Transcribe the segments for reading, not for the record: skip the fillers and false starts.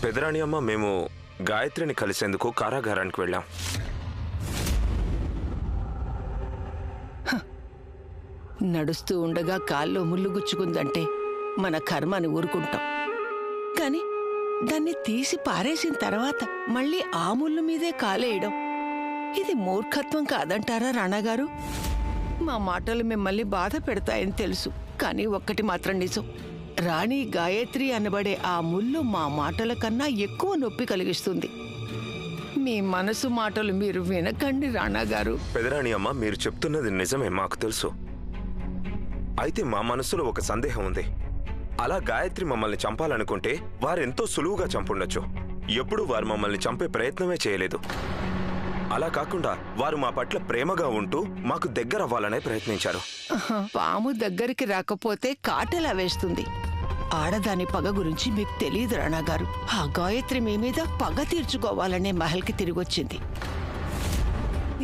పెదరాణి అమ్మ, మేము గాయత్రిని కలిసేందుకు కారాగారానికి వెళ్ళాం. నడుస్తూ ఉండగా కాల్లో ముళ్ళు గుచ్చుకుందంటే మన కర్మని ఊరుకుంటాం. కాని దాన్ని తీసి పారేసిన తర్వాత మళ్ళీ ఆ ముళ్ళు మీదే కాలేయడం ఇది మూర్ఖత్వం కాదంటారా రాణాగారు? మా మాటలు మిమ్మల్ని బాధ పెడతాయని తెలుసు, కానీ ఒక్కటి మాత్రం నిజం. రాణి గాయత్రి అనబడే ఆ ముళ్ళు మా మాటల కన్నా ఎక్కువ నొప్పి కలిగిస్తుంది. మీ మనసు మాటలు మీరు వినకండి రాణాగారు. పెదరాణి అమ్మ, మీరు చెప్తున్నది నిజమే, మాకు తెలుసు. అయితే మా మనసులో ఒక సందేహం ఉంది. అలా గాయత్రి మమ్మల్ని చంపాలనుకుంటే వారెంతో సులువుగా చంపుండొచ్చు. ఎప్పుడూ వారు మమ్మల్ని చంపే ప్రయత్నమే చేయలేదు. అలా కాకుండా వారు మా పట్ల ప్రేమగా ఉంటూ మాకు దగ్గరవ్వాలనే ప్రయత్నించారు. పాము దగ్గరికి రాకపోతే కాటెలా వేస్తుంది. ఆడదాని పగ గురించి మీకు తెలియదు రాణాగారు. ఆ గాయత్రి మీ మీద పగ తీర్చుకోవాలనే మహల్కి తిరిగొచ్చింది.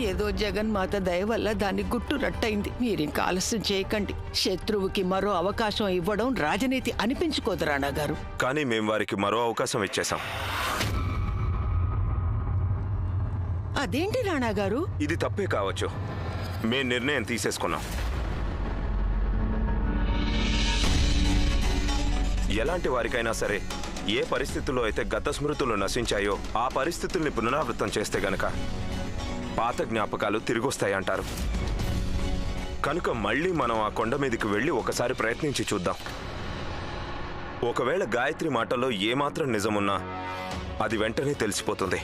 ఏదో జగన్మాత దయ వల్ల దాన్ని గుట్టు రట్టయింది. మీరింకా ఆలస్యం చేయకండి. శత్రువుకి మరో అవకాశం ఇవ్వడం రాజనీతి అనిపించుకోదు రాణాగారు. కానీ మేం వారికి మరో అవకాశం ఇచ్చేశాం. అదేంటి రాణాగారు? ఇది తప్పే కావచ్చు. మేం నిర్ణయం తీసేసుకున్నాం. ఎలాంటి వారికైనా సరే ఏ పరిస్థితుల్లో అయితే గత స్మృతులు నశించాయో ఆ పరిస్థితుల్ని పునరావృతం చేస్తే గనక పాత జ్ఞాపకాలు తిరిగొస్తాయంటారు. కనుక మళ్ళీ మనం ఆ కొండ మీదకి వెళ్ళి ఒకసారి ప్రయత్నించి చూద్దాం. ఒకవేళ గాయత్రి మాటల్లో ఏమాత్రం నిజమున్నా అది వెంటనే తెలిసిపోతుంది.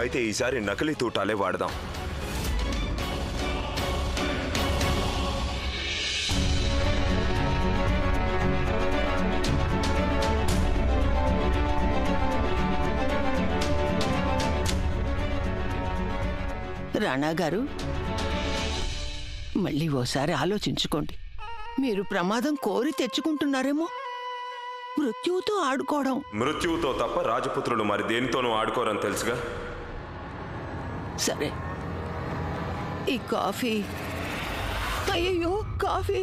అయితే ఈసారి నకిలీ తూటాలే వాడదాం. రాణాగారు, మళ్ళీ ఓసారి ఆలోచించుకోండి. మీరు ప్రమాదం కోరి తెచ్చుకుంటున్నారేమో. మృత్యువుతో ఆడుకోవడం. మృత్యువుతో తప్ప రాజపుత్రులు మరి దేనితోనూ ఆడుకోరని తెలుసుగా. సరే, ఈ కాఫీ. అయ్యయ్యో, కాఫీ.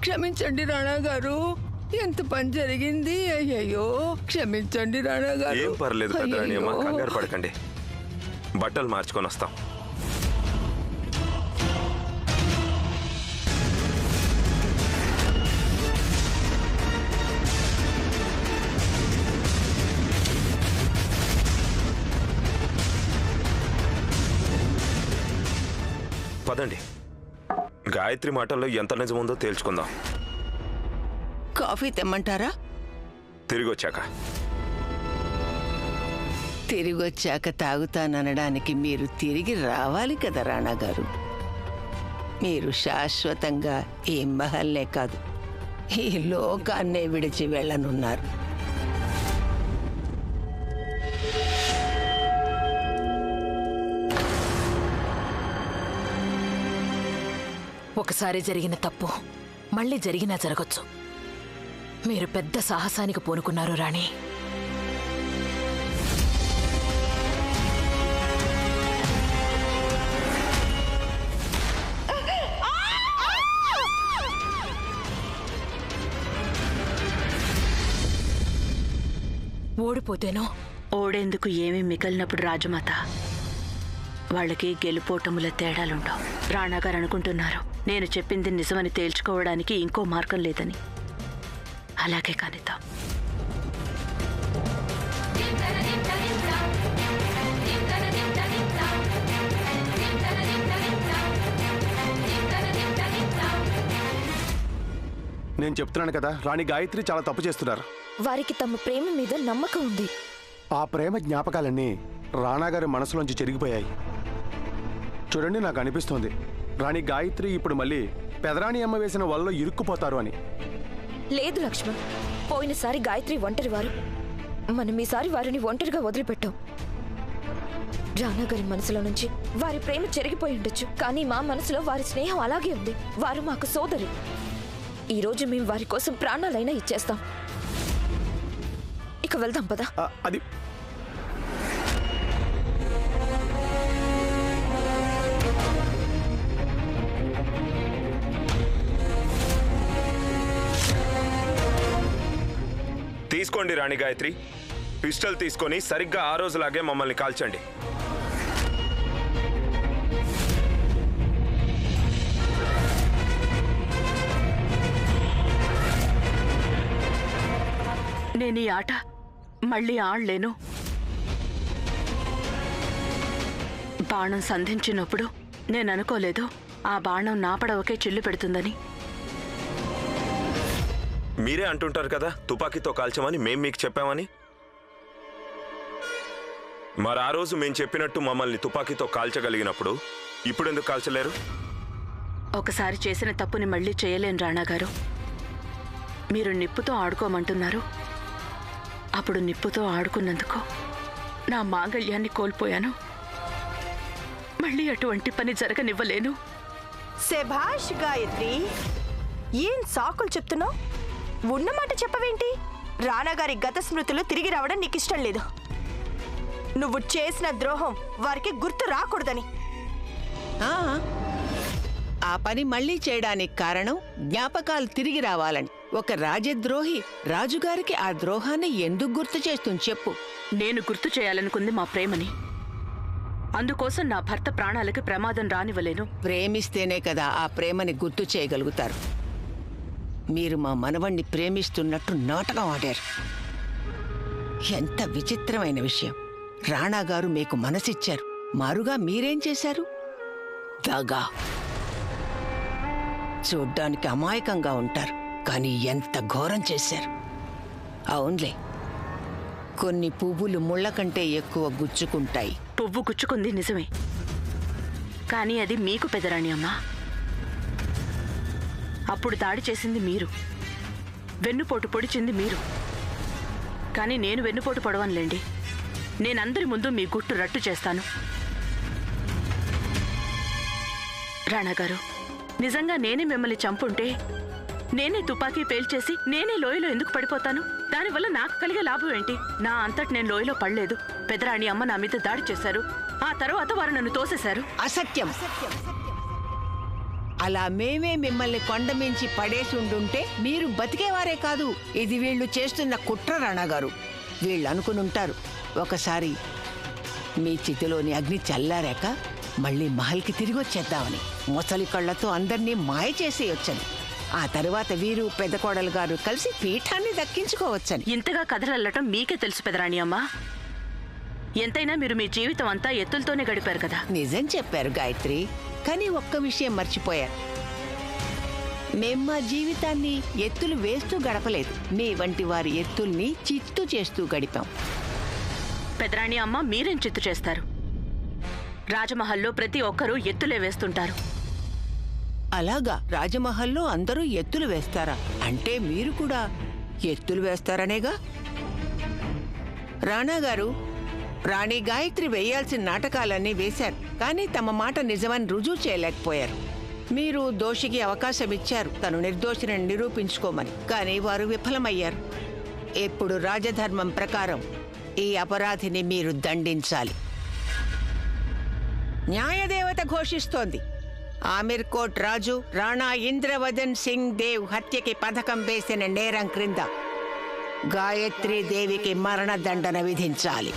క్షమించండి రాణాగారు, ఎంత పని జరిగింది. అయ్యయ్యో, క్షమించండి రాణాగారు. ఏం పర్లేదు పెద్దరాణి అమ్మ, కంగారు పడకండి. బట్టలు మార్చుకొని వస్తాం. పదండి, గాయత్రి మాటల్లో ఎంత నిజముందో తేల్చుకుందాం. కాఫీ తెమ్మంటారా? తిరిగొచ్చాక తాగుతాననడానికి మీరు తిరిగి రావాలి కదా రాణాగారు. మీరు శాశ్వతంగా ఈ మహల్నే కాదు, ఈ లోకాన్నే విడిచి వెళ్ళనున్నారు. ఒకసారి జరిగిన తప్పు మళ్ళీ జరిగినా జరగచ్చు. మీరు పెద్ద సాహసానికి పూనుకున్నారు రాణి. ఓడిపోతేనో? ఓడేందుకు ఏమీ మిగిలినప్పుడు రాజమాత, వాళ్ళకి గెలుపోటముల తేడాలుండవు. రాణాగారు అనుకుంటున్నారు నేను చెప్పింది నిజమని తేల్చుకోవడానికి ఇంకో మార్గం లేదని. అలాగే కానిద్దాం. నేను చెప్తున్నాను కదా, రాణి గాయత్రి చాలా తప్పు చేస్తున్నారు. వారికి తమ ప్రేమ మీద నమ్మకం ఉంది. ఆ ప్రేమ జ్ఞాపకాలన్నీ రాణాగారి మనసులోంచి చెరిగిపోయాయి. చూడండి, నాకు అనిపిస్తోంది రాణి గాయత్రి ఇప్పుడు మళ్ళీ పెదరాణి అమ్మ వేసిన వలలో ఇరుక్కుపోతారు అని. లేదు లక్ష్మణ్, పోయినసారి గాయత్రి ఒంటరి వారు. మనం ఈసారి వారిని ఒంటరిగా వదిలిపెట్టాం. రాణాగారి మనసులో నుంచి వారి ప్రేమ చెరిగిపోయి ఉండొచ్చు, కానీ మా మనసులో వారి స్నేహం అలాగే ఉంది. వారు మాకు సోదరి. ఈ రోజు మేము వారి కోసం ప్రాణాలైనా ఇచ్చేస్తాం. ఇక వెళ్దాం పదా. అది చూసుకోండి రాణి గాయత్రి, పిస్టల్ తీసుకొని సరిగ్గా ఆ రోజులాగే మమ్మల్ని కాల్చండి. నేను ఈ ఆట మళ్ళీ ఆడలేను. బాణం సంధించినప్పుడు నేను అనుకోలేదు ఆ బాణం నా పడవకే చిల్లు పెడుతుందని. మీరే అంటుంటారు కదా తుపాకీతో కాల్చమని మేం మీకు చెప్పామని. మరి ఆ రోజు మేం చెప్పినట్టు మమ్మల్ని తుపాకీతో కాల్చగలిగినప్పుడు ఇప్పుడెందుకు కాల్చలేరు? ఒకసారి చేసిన తప్పుని మళ్ళీ చేయలేను రాణాగారు. మీరు నిప్పుతో ఆడుకోమంటున్నారు. అప్పుడు నిప్పుతో ఆడుకున్నందుకు నా మాంగళ్యాన్ని కోల్పోయాను. మళ్ళీ అటువంటి పని జరగనివ్వలేను. శభాష్ గాయత్రి, ఏం సాకులు చెప్తున్నావు? ఉన్నమాట చెప్పవేంటి? రానాగారి గత స్మృతులు తిరిగి రావడం నీకు ఇష్టం లేదు. నువ్వు చేసిన ద్రోహం వారికి గుర్తు రాకూడదని. ఆ పని మళ్ళీ చేయడానికి కారణం జ్ఞాపకాలు తిరిగి రావాలని. ఒక రాజద్రోహి రాజుగారికి ఆ ద్రోహాన్ని ఎందుకు గుర్తు చేస్తుంది చెప్పు? నేను గుర్తు చేయాలనుకుంది మా ప్రేమని. అందుకోసం నా భర్త ప్రాణాలకి ప్రమాదం రానివ్వలేను. ప్రేమిస్తేనే కదా ఆ ప్రేమని గుర్తు చేయగలుగుతారు. మీరు మా మనవణ్ణి ప్రేమిస్తున్నట్టు నాటకం ఆడారు. ఎంత విచిత్రమైన విషయం. రాణాగారు మీకు మనసిచ్చారు, మారుగా మీరేం చేశారు? దగా. చూడ్డానికి అమాయకంగా ఉంటారు, కానీ ఎంత ఘోరం చేశారు. అవునులే, కొన్ని పువ్వులు ముళ్ళ కంటే ఎక్కువ గుచ్చుకుంటాయి. పువ్వు గుచ్చుకుంది నిజమే, కానీ అది మీకు పెదరాణి అమ్మా. అప్పుడు దాడి చేసింది మీరు, వెన్నుపోటు పొడిచింది మీరు. కానీ నేను వెన్నుపోటు పొడవనులేండి. నేనందరి ముందు మీ గుట్టు రట్టు చేస్తాను. రాణాగారు, నిజంగా నేనే మిమ్మల్ని చంపుంటే నేనే తుపాకీ పేల్చేసి నేనే లోయలో ఎందుకు పడిపోతాను? దానివల్ల నాకు కలిగే లాభం ఏంటి? నా అంతటి నేను లోయలో పడలేదు. పెదరాణి అమ్మ నా మీద దాడి చేశారు. ఆ తర్వాత వారు నన్ను తోసేశారు. అసత్యం. అలా మేమే మిమ్మల్ని కొండమించి పడేసి ఉండుంటే మీరు బతికేవారే కాదు. ఇది వీళ్ళు చేస్తున్న కుట్ర రాణాగారు. వీళ్ళు అనుకునుంటారు ఒకసారి మీ చితిలోని అగ్ని చల్లారాక మళ్ళీ మహల్కి తిరిగి వచ్చేద్దామని. మొసలి కళ్ళతో అందరినీ మాయ చేసేయొచ్చని. ఆ తర్వాత వీరు పెద్ద కోడలు గారు కలిసి పీఠాన్ని దక్కించుకోవచ్చని. ఇంతగా కథలల్లటం మీకే తెలుసు పెదరాణి అమ్మ. ఎంతైనా మీరు మీ జీవితం అంతా ఎత్తులతోనే గడిపారు కదా. నిజం చెప్పారు గాయత్రి, కానీ ఒక్క విషయం మర్చిపోయారు. మేం మా జీవితాన్ని ఎత్తులు వేస్తూ గడపలేదు. మీ వంటి వారి ఎత్తుల్ని చిత్తు చేస్తూ గడిపాం. పెదరాణి అమ్మ మీరేం చిత్తు చేస్తారు? రాజమహల్లో ప్రతి ఒక్కరూ ఎత్తులే వేస్తుంటారు. అలాగా? రాజమహల్లో అందరూ ఎత్తులు వేస్తారా? అంటే మీరు కూడా ఎత్తులు వేస్తారనేగా? రాణాగారు, రాణి గాయత్రి వేయాల్సిన నాటకాలన్నీ వేశారు, కానీ తమ మాట నిజమని రుజువు చేయలేకపోయారు. మీరు దోషికి అవకాశం ఇచ్చారు తను నిర్దోషిని నిరూపించుకోమని, కానీ వారు విఫలమయ్యారు. ఇప్పుడు రాజధర్మం ప్రకారం ఈ అపరాధిని మీరు దండించాలి. న్యాయదేవత ఘోషిస్తోంది. ఆమిర్ కోట్ రాజు రాణా ఇంద్రవదన్ సింగ్ దేవ్ హత్యకి పథకం వేసిన నేరం క్రింద గాయత్రీ దేవికి మరణదండన విధించాలి.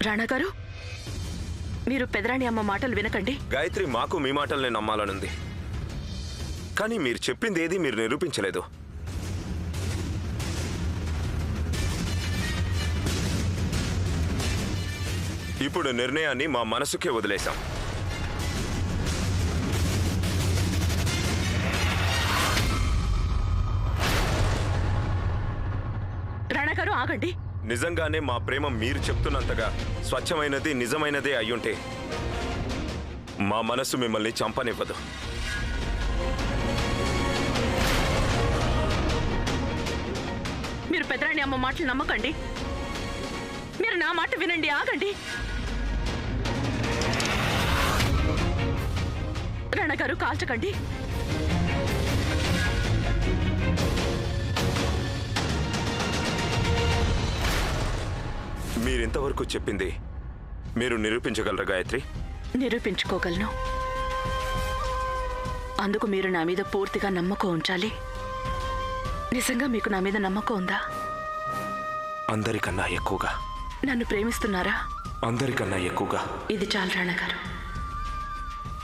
రాణాగారు, మీరు పెదరాణి అమ్మ మాటలు వినకండి. గాయత్రి, మాకు మీ మాటల్ని నమ్మాలనుంది, కానీ మీరు చెప్పింది ఏది మీరు నిరూపించలేదు. ఇప్పుడు నిర్ణయాన్ని మా మనసుకే వదిలేశాం. రాణాగారు ఆగండి. నిజంగానే మా ప్రేమ మీరు చెప్తున్నంతగా స్వచ్ఛమైనది, నిజమైనదే అయ్యుంటే మా మనసు మిమ్మల్ని చంపనివ్వదు. మీరు పెదరాణి అమ్మ మాటలు నమ్మకండి. మీరు నా మాట వినండి. ఆగండి. రాణాగారు, కాల్చకండి. మీరింతవరకు చెప్పింది మీరు నిరూపించగలరా గాయత్రి? నిరూపించుకోగలను. అందుకు మీరు నా మీద పూర్తిగా నమ్మకం ఉంచాలి. నిజంగా మీకు నా మీద నమ్మకం ఉందా? అందరికన్నా ఎక్కువగా. నన్ను ప్రేమిస్తున్నారా? అందరికన్నా ఎక్కువగా. ఇది చాలు రాణగారు.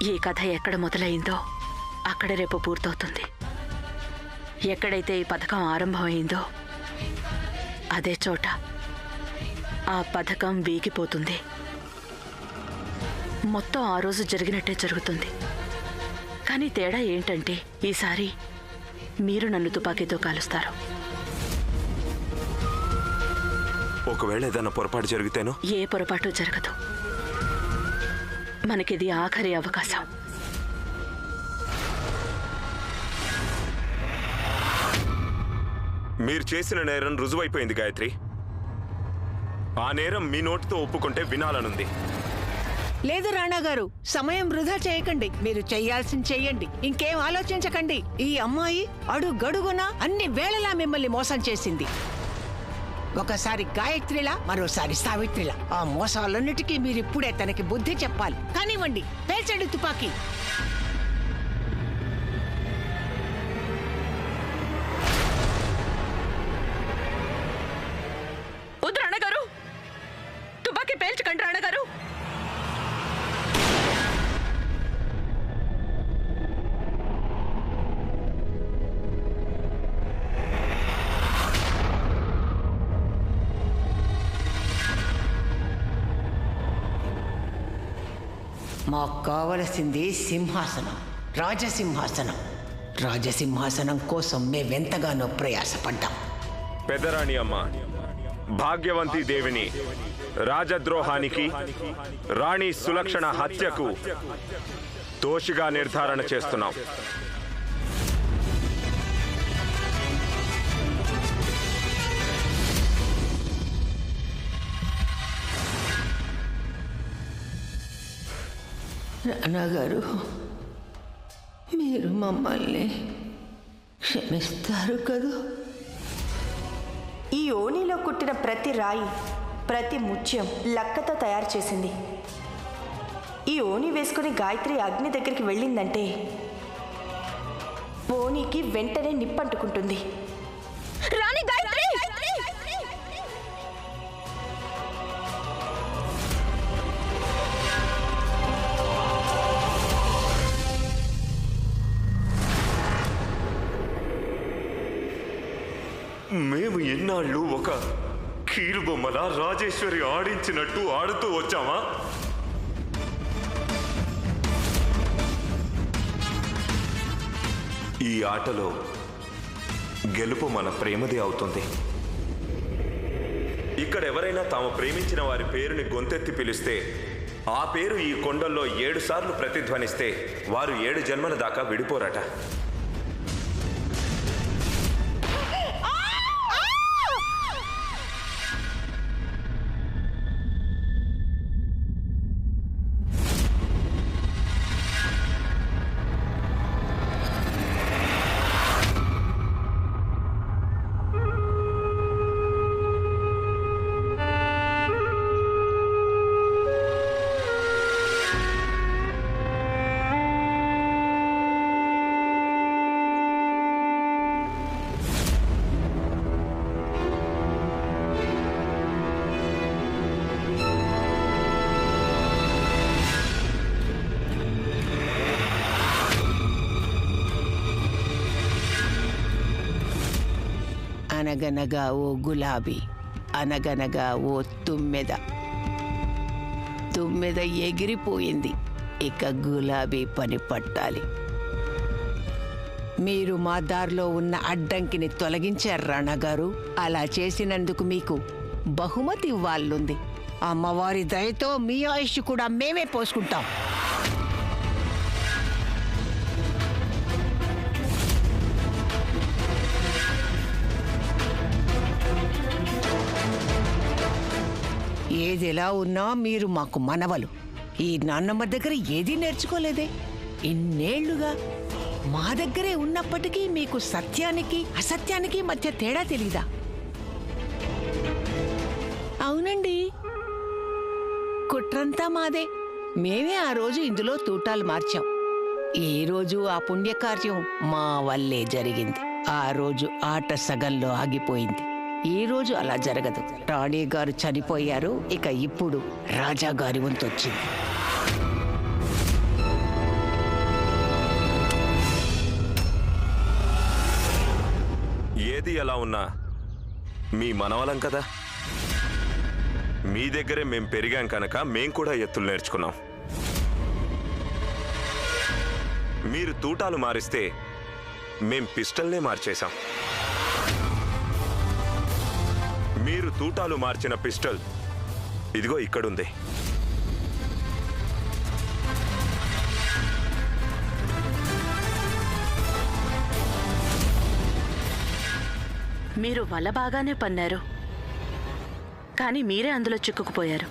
ఈ కథ ఎక్కడ మొదలైందో అక్కడ రేపు పూర్తవుతుంది. ఎక్కడైతే ఈ పథకం ఆరంభమైందో అదే చోట ఆ పథకం వీగిపోతుంది. మొత్తం ఆ రోజు జరిగినట్టే జరుగుతుంది. కానీ తేడా ఏంటంటే ఈసారి మీరు నన్ను తుపాకీతో కాలుస్తారు. ఒకవేళ ఏదైనా పొరపాటు జరిగితేనో? ఏ పొరపాటు జరగదు. మనకిది ఆఖరి అవకాశం. మీరు చేసిన నేరం రుజువైపోయింది గాయత్రి. ఆ నేరం మీ నోటితో ఒప్పుకుంటే వినాలనుంది. లేదు రాణా గారు, సమయం వృధా చేయకండి. మీరు చెయ్యాల్సింది చెయ్యండి, ఇంకేం ఆలోచించకండి. ఈ అమ్మాయి అడుగడుగునా అన్ని వేళలా మిమ్మల్ని మోసం చేసింది. ఒకసారి గాయత్రిలా, మరోసారి సావిత్రిలా. ఆ మోసాలన్నిటికీ మీరిప్పుడే తనకి బుద్ధి చెప్పాలి. కానివ్వండి, పేల్చండి తుపాకీ. వద్దు రాణగారు, తుపాకీ పేల్చకండి రాణగారు. మాకు కావలసింది సింహాసనం, రాజసింహాసనం. రాజసింహాసనం కోసం మేమెంతగానో ప్రయాసపడ్డాం. పెదరాణి అమ్మ, భాగ్యవంతి దేవిని రాజద్రోహానికి, రాణి సులక్షణ హత్యకు దోషిగా నిర్ధారణ చేస్తున్నాం. రాణా గారు, మీరు మమ్మల్ని క్షమిస్తారు కదూ? ఈ ఓణిలో కుట్టిన ప్రతి రాయి, ప్రతి ముత్యం లక్కతో తయారు చేసింది. ఈ ఓణి వేసుకుని గాయత్రి అగ్ని దగ్గరికి వెళ్ళిందంటే ఓణికి వెంటనే నిప్పంటుకుంటుంది. రాణి గాయత్రి! మేము ఎన్నాళ్ళు ఒక కీలుబొమ్మల రాజేశ్వరి ఆడించినట్టు ఆడుతూ వచ్చామా? ఈ ఆటలో గెలుపు మన ప్రేమదే అవుతుంది. ఇక్కడ ఎవరైనా తాము ప్రేమించిన వారి పేరుని గొంతెత్తి పిలిస్తే, ఆ పేరు ఈ కొండల్లో 7 సార్లు ప్రతిధ్వనిస్తే వారు 7 జన్మల దాకా విడిపోరట. అనగనగా ఓ గులాబీ, అనగనగా ఓ తుమ్మెద. తుమ్మెద ఎగిరిపోయింది, ఇక గులాబీ పని పట్టాలి. మీరు మా దారిలో ఉన్న అడ్డంకిని తొలగించారు రాణా గారు. అలా చేసినందుకు మీకు బహుమతి ఇవ్వాలనుంది. అమ్మవారి దయతో మీ ఆయుష్ కూడా మేమే పోసుకుంటాం. ఏదిలా ఉన్నా మీరు మాకు మనవలు. ఈ నాన్నమ్మ దగ్గర ఏదీ నేర్చుకోలేదే. ఇన్నేళ్లుగా మా దగ్గరే ఉన్నప్పటికీ మీకు సత్యానికి అసత్యానికి మధ్య తేడా తెలీదా? అవునండి, కుట్రంతా మాదే. మేమే ఆ రోజు ఇందులో తూటాలు మార్చాం. ఈ రోజు ఆ పుణ్యకార్యం మా వల్లే జరిగింది. ఆ రోజు ఆట సగంలో ఆగిపోయింది. ఈ రోజు అలా జరగదు. రాణి గారు చనిపోయారు. ఇక ఇప్పుడు రాజాగారి వంతొచ్చింది. ఏది ఎలా ఉన్నా మీ మనవలం కదా. మీ దగ్గరే మేం పెరిగాం కనుక మేం కూడా ఎత్తులు నేర్చుకున్నాం. మీరు తూటాలు మారిస్తే మేం పిస్టల్నే మార్చేశాం. మీరు తూటాలు మార్చిన పిస్టల్ ఇదిగో ఇక్కడుంది. మీరు వల బాగానే పన్నారు, కానీ మీరే అందులో చిక్కుకుపోయారు.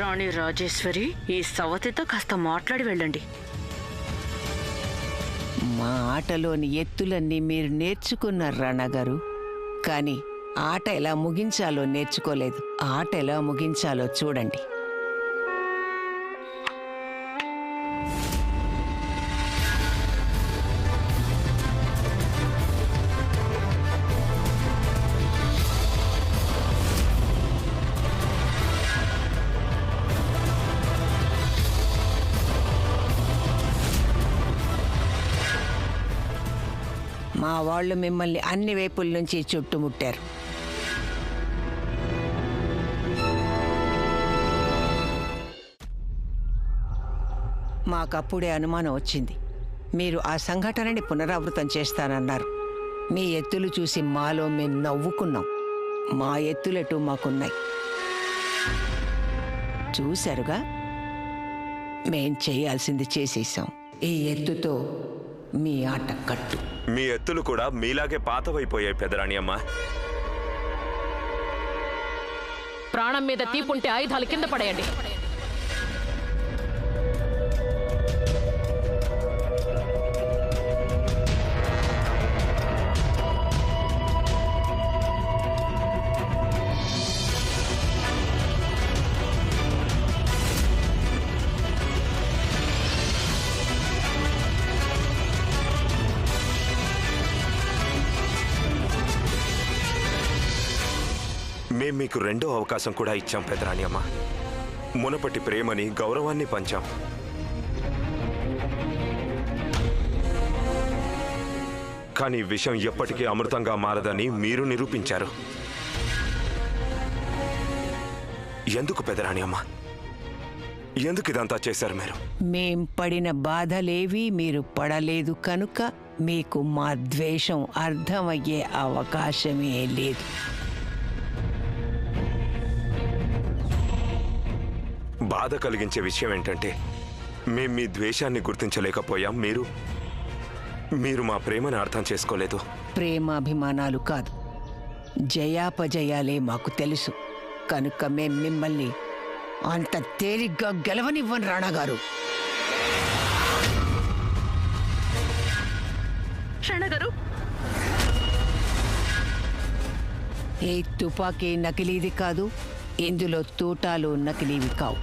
రాణి రాజేశ్వరి, ఈ సవతితో కాస్త మాట్లాడి వెళ్ళండి. మా ఆటలోని ఎత్తులన్నీ మీరు నేర్చుకున్నారు రాణాగారు, కానీ ఆట ఎలా ముగించాలో నేర్చుకోలేదు. ఆట ఎలా ముగించాలో చూడండి. మా వాళ్ళు మిమ్మల్ని అన్ని వైపుల నుంచి చుట్టుముట్టారు. మాకప్పుడే అనుమానం వచ్చింది. మీరు ఆ సంఘటనని పునరావృతం చేస్తానన్నారు. మీ ఎత్తులు చూసి మాలో మేము నవ్వుకున్నాం. మా ఎత్తులెటు మాకున్నాయి. చూశారుగా, మేం చేయాల్సింది చేసేసాం. ఈ ఎత్తుతో మీ ఆట కట్టు. మీ ఎత్తులు కూడా మీలాగే పాతవైపోయాయి పెదరాణి అమ్మ. ప్రాణం మీద తీపుంటే ఆయుధాలు కింద పడేయండి. మేం మీకు రెండో అవకాశం కూడా ఇచ్చాం పెదరాణి అమ్మ. మునపటి ప్రేమని, గౌరవాన్ని పంచాం. కానీ విషం ఎప్పటికీ అమృతంగా మారదని మీరు నిరూపించారు. ఎందుకు పెదరాణి అమ్మ, ఎందుకు ఇదంతా చేశారు మీరు? మేం పడిన బాధలేవి మీరు పడలేదు కనుక మీకు మా ద్వేషం అర్థమయ్యే అవకాశమే లేదు. బాధ కలిగించే విషయం ఏంటంటే మేం మీ ద్వేషాన్ని గుర్తించలేకపోయాం. మీరు మా ప్రేమను అర్థం చేసుకోలేదు. ప్రేమాభిమానాలు కాదు, జయాపజయాలే మాకు తెలుసు కనుక మేం మిమ్మల్ని అంత తేలిగ్గా గెలవనివ్వను రాణాగారు. క్షణగారు, ఈ తుపాకీ నకిలీది కాదు, ఇందులో తూటాలు నకిలీవి కావు.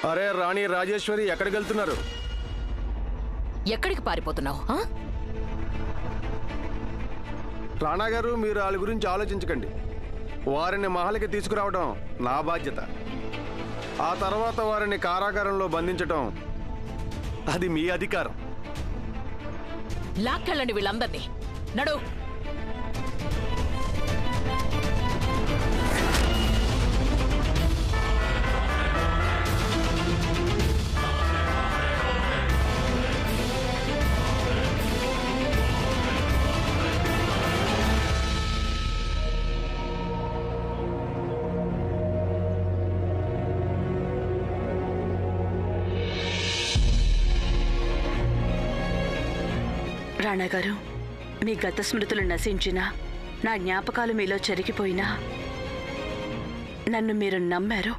అరే రాణి రాజేశ్వరి, ఎక్కడికి వెళ్తున్నారు? ఎక్కడికి పారిపోతున్నావు? రాణా గారు, మీరు వాళ్ళ గురించి ఆలోచించకండి. వారిని మహల్కి తీసుకురావడం నా బాధ్యత. ఆ తర్వాత వారిని కారాగారంలో బంధించటం అది మీ అధికారం. లాక్కెళ్ళండి వీళ్ళందరినీ. నడు. రాణాగారు, మీ గత స్మృతులు నశించినా, నా జ్ఞాపకాలు మీలో చెరిగిపోయినా నన్ను మీరు నమ్మారు.